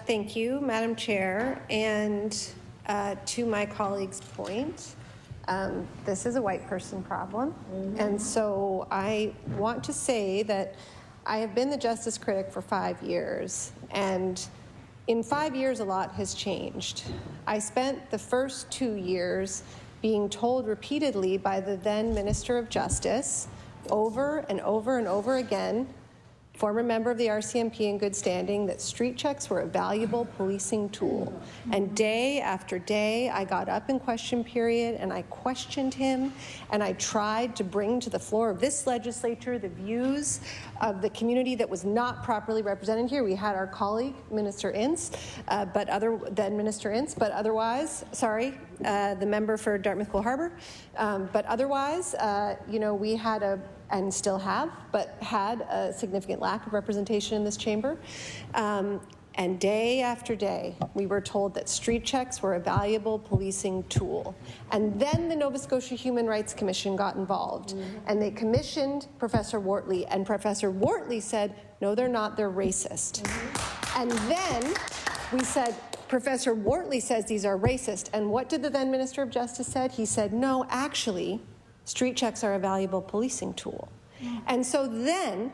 Thank you, Madam Chair. And to my colleague's point, this is a white person problem. And so I want to say that I have been the Justice Critic for 5 years, and in 5 years, a lot has changed. I spent the first 2 years being told repeatedly by the then Minister of Justice over and over and over again, former member of the RCMP in good standing, that street checks were a valuable policing tool. And day after day, I got up in question period and I questioned him, and I tried to bring to the floor of this legislature the views of the community that was not properly represented here. We had our colleague, Minister Ince, but otherwise, sorry, the member for Dartmouth-Cole Harbour, but otherwise, you know, we had and still have, but had a significant lack of representation in this chamber. And day after day, we were told that street checks were a valuable policing tool. And then the Nova Scotia Human Rights Commission got involved, and they commissioned Professor Wortley, and Professor Wortley said, no, they're not, they're racist. And then we said, Professor Wortley says these are racist. And what did the then Minister of Justice said? He said, no, actually, street checks are a valuable policing tool. And so then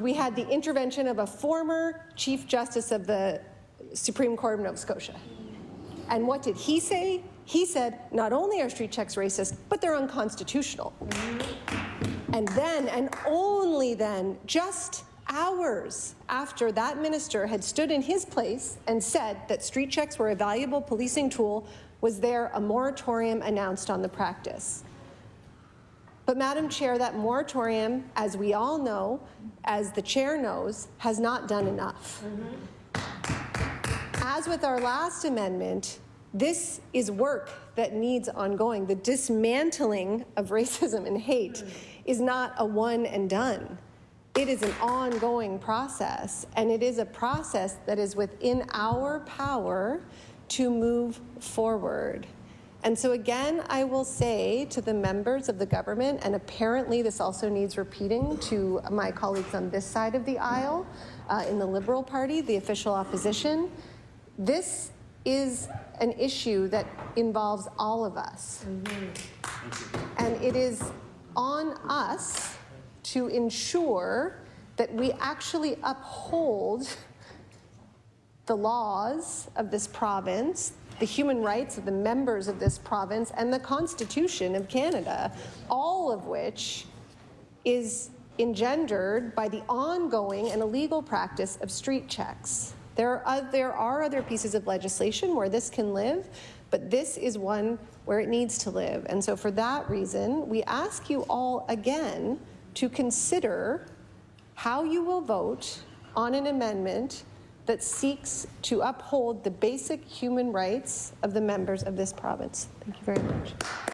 we had the intervention of a former Chief Justice of the Supreme Court of Nova Scotia. And what did he say? He said, not only are street checks racist, but they're unconstitutional. And then, and only then, just hours after that minister had stood in his place and said that street checks were a valuable policing tool, was there a moratorium announced on the practice. But Madam Chair, that moratorium, as we all know, as the chair knows, has not done enough. As with our last amendment, this is work that needs ongoing. The dismantling of racism and hate is not a one and done. It is an ongoing process, and it is a process that is within our power to move forward. And so again, I will say to the members of the government, and apparently this also needs repeating to my colleagues on this side of the aisle, in the Liberal Party, the official opposition, this is an issue that involves all of us. And it is on us to ensure that we actually uphold the laws of this province, the human rights of the members of this province, and the Constitution of Canada, all of which is engendered by the ongoing and illegal practice of street checks. There are other pieces of legislation where this can live, but this is one where it needs to live. And so for that reason, we ask you all again to consider how you will vote on an amendment that seeks to uphold the basic human rights of the members of this province. Thank you very much.